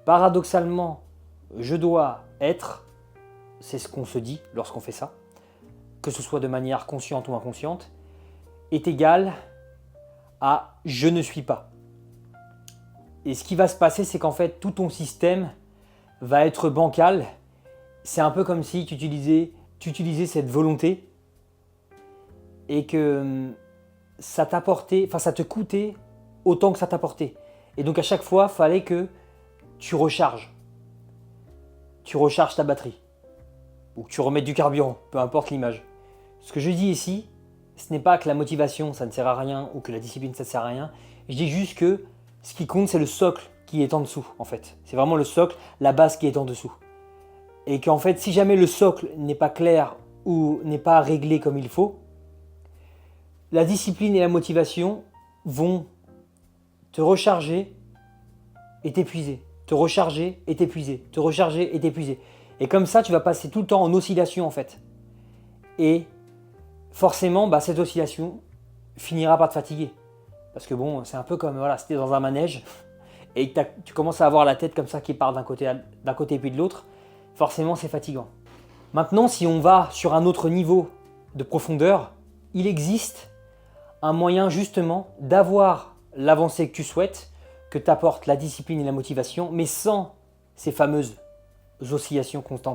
paradoxalement, je dois être, c'est ce qu'on se dit lorsqu'on fait ça, que ce soit de manière consciente ou inconsciente, est égal à je ne suis pas. Et ce qui va se passer, c'est qu'en fait, tout ton système va être bancal. C'est un peu comme si tu utilisais cette volonté et que ça t'apportait, enfin ça te coûtait autant que ça t'apportait. Et donc à chaque fois, il fallait que tu recharges. Tu recharges ta batterie. Ou que tu remettes du carburant, peu importe l'image. Ce que je dis ici, ce n'est pas que la motivation, ça ne sert à rien, ou que la discipline, ça ne sert à rien. Je dis juste que ce qui compte, c'est le socle qui est en dessous, en fait. C'est vraiment le socle, la base qui est en dessous. Et qu'en fait, si jamais le socle n'est pas clair ou n'est pas réglé comme il faut, la discipline et la motivation vont te recharger et t'épuiser. Te recharger et t'épuiser. Te recharger et t'épuiser. Et comme ça, tu vas passer tout le temps en oscillation, en fait. Et forcément, cette oscillation finira par te fatiguer. Parce que bon, c'est un peu comme si tu es dans un manège et que tu commences à avoir la tête comme ça qui part d'un côté puis de l'autre, forcément c'est fatigant. Maintenant, si on va sur un autre niveau de profondeur, il existe un moyen justement d'avoir l'avancée que tu souhaites, que t'apporte la discipline et la motivation, mais sans ces fameuses oscillations constantes.